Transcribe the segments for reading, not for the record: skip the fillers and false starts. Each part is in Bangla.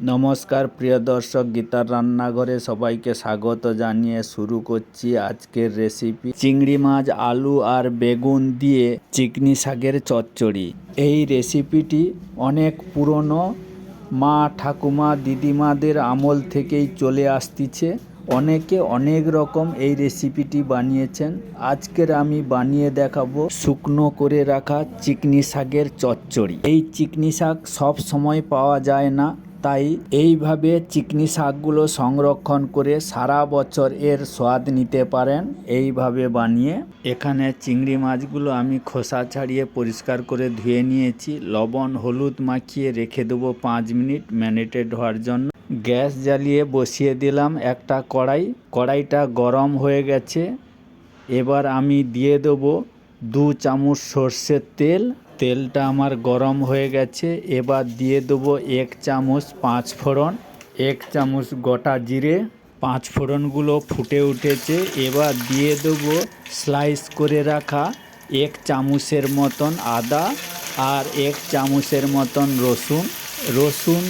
নমস্কার প্রিয় দর্শক, গীতার রান্নাঘরে সবাইকে স্বাগত জানিয়ে শুরু করছি আজকের রেসিপি। চিংড়ি মাছ, আলু আর বেগুন দিয়ে চিকনি শাকের চচ্চড়ি। এই রেসিপিটি অনেক পুরনো, মা ঠাকুমা দিদিমাদের আমল থেকেই চলে আসতিছে। অনেকে অনেক রকম এই রেসিপিটি বানিয়েছেন। আজকের আমি বানিয়ে দেখাবো শুকনো করে রাখা চিকনি শাকের চচ্চড়ি। এই চিকনি শাক সব সময় পাওয়া যায় না, তাই এইভাবে চিকনি শাকগুলো সংরক্ষণ করে সারা বছর এর স্বাদ নিতে পারেন এইভাবে বানিয়ে। এখানে চিংড়ি মাছগুলো আমি খোসা ছাড়িয়ে পরিষ্কার করে ধুয়ে নিয়েছি। লবণ হলুদ মাখিয়ে রেখে দেবো 5 মিনিট ম্যারিনেটেড হওয়ার জন্য। গ্যাস জ্বালিয়ে বসিয়ে দিলাম একটা কড়াই। কড়াইটা গরম হয়ে গেছে। এবার আমি দিয়ে দেবো 2 চামচ সর্ষের তেল। তেলটা আমার গরম হয়ে গেছে। এবার দিয়ে দেবো 1 চামচ 5 ফোড়ন, 1 চামচ গোটা জিরে। 5 ফোড়নগুলো ফুটে উঠেছে। এবার দিয়ে দেবো স্লাইস করে রাখা 1 চামচের মতন আদা আর 1 চামচের মতন রসুন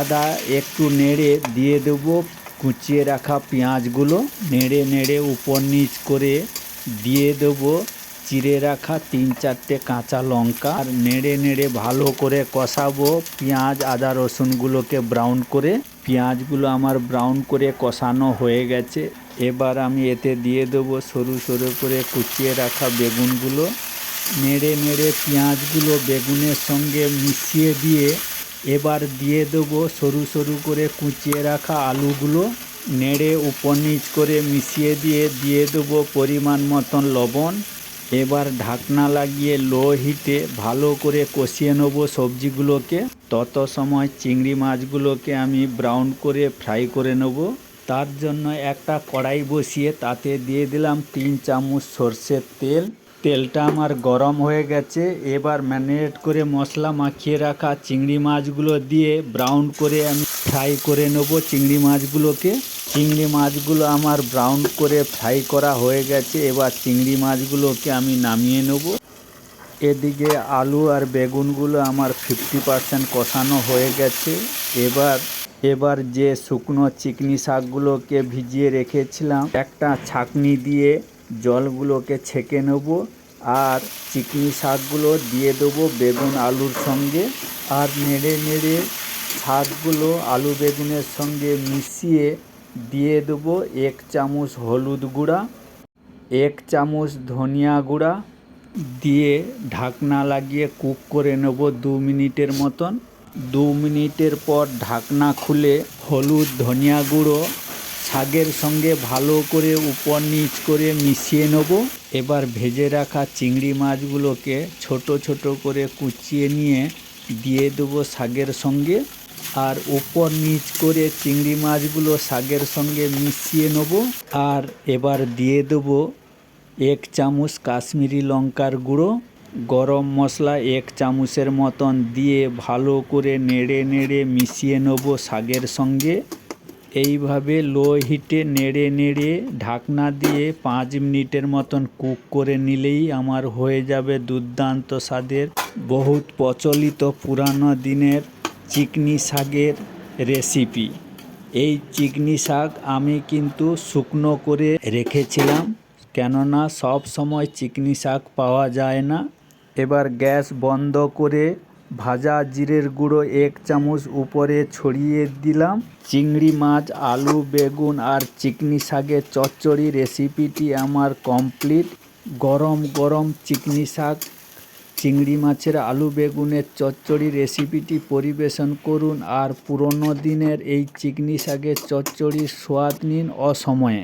আদা একটু নেড়ে দিয়ে দেবো কুচিয়ে রাখা পেঁয়াজগুলো। নেড়ে নেড়ে উপর নিচ করে দিয়ে দেবো চিড়ে রাখা 3-4টে কাঁচা লঙ্কা। আর নেড়ে নেড়ে ভালো করে কষাবো পেঁয়াজ আদা রসুনগুলোকে ব্রাউন করে। পেঁয়াজগুলো আমার ব্রাউন করে কষানো হয়ে গেছে। এবার আমি এতে দিয়ে দেবো সরু সরু করে কুচিয়ে রাখা বেগুনগুলো। নেড়ে নেড়ে পেঁয়াজগুলো বেগুনের সঙ্গে মিশিয়ে দিয়ে এবার দিয়ে দেবো সরু সরু করে কুচিয়ে রাখা আলুগুলো। নেড়ে উপর নিচ করে মিশিয়ে দিয়ে দেবো পরিমাণ মতন লবণ। এবার ঢাকনা লাগিয়ে লো হিটে ভালো করে কষিয়ে নেব সবজিগুলোকে। তত সময় চিংড়ি মাছগুলোকে আমি ব্রাউন করে ফ্রাই করে নেব। তার জন্য একটা কড়াই বসিয়ে তাতে দিয়ে দিলাম 3 চামচ সর্ষের তেল। তেলটা আমার গরম হয়ে গেছে। এবার ম্যারিনেট করে মশলা মাখিয়ে রাখা চিংড়ি মাছগুলো দিয়ে ব্রাউন করে আমি ফ্রাই করে নেব চিংড়ি মাছগুলোকে। চিংড়ি মাছগুলো আমার ব্রাউন করে ফ্রাই করা হয়ে গেছে। এবার চিংড়ি মাছগুলোকে আমি নামিয়ে নেব। এদিকে আলু আর বেগুনগুলো আমার 50% কষানো হয়ে গেছে। এবার যে শুকনো চিকনি শাকগুলোকে ভিজিয়ে রেখেছিলাম একটা ছাঁকনি দিয়ে জলগুলোকে ছেঁকে নেব। আর চিকনি শাকগুলো দিয়ে দেবো বেগুন আলুর সঙ্গে। আর নেড়ে নেড়ে শাকগুলো আলু বেগুনের সঙ্গে মিশিয়ে দিয়ে দেবো 1 চামচ হলুদ গুঁড়া, 1 চামচ ধনিয়া গুঁড়া দিয়ে ঢাকনা লাগিয়ে কুক করে নেব 2 মিনিটের মতন। 2 মিনিটের পর ঢাকনা খুলে হলুদ ধনিয়া গুঁড়ো শাকের সঙ্গে ভালো করে উপর নিচ করে মিশিয়ে নেব। এবার ভেজে রাখা চিংড়ি মাছগুলোকে ছোট ছোট করে কুচিয়ে নিয়ে দিয়ে দেবো শাকের সঙ্গে। আর উপর নিচ করে চিংড়ি মাছগুলো শাকের সঙ্গে মিশিয়ে নেব। আর এবার দিয়ে দেবো 1 চামচ কাশ্মীরি লঙ্কার গুঁড়ো, গরম মশলা 1 চামচের মতন দিয়ে ভালো করে নেড়ে নেড়ে মিশিয়ে নেব শাকের সঙ্গে। এইভাবে লো হিটে নেড়ে নেড়ে ঢাকনা দিয়ে 5 মিনিটের মতন কুক করে নিলেই আমার হয়ে যাবে দুর্দান্ত স্বাদের বহুত প্রচলিত পুরানো দিনের চিকনি শাকের রেসিপি। এই চিকনি শাক আমি কিন্তু শুকনো করে রেখেছিলাম, কেননা সব সময় চিকনি শাক পাওয়া যায় না। এবার গ্যাস বন্ধ করে ভাজা জিরের গুঁড়ো 1 চামচ উপরে ছড়িয়ে দিলাম। চিংড়ি মাছ, আলু বেগুন আর চিকনি শাকের চচ্চড়ি রেসিপিটি আমার কমপ্লিট। গরম গরম চিকনি শাক চিংড়ি মাছের আলু বেগুনের চচ্চড়ি রেসিপিটি পরিবেশন করুন আর পুরনো দিনের এই চিকনি শাকের চচ্চড়ির স্বাদ নিন অসময়ে।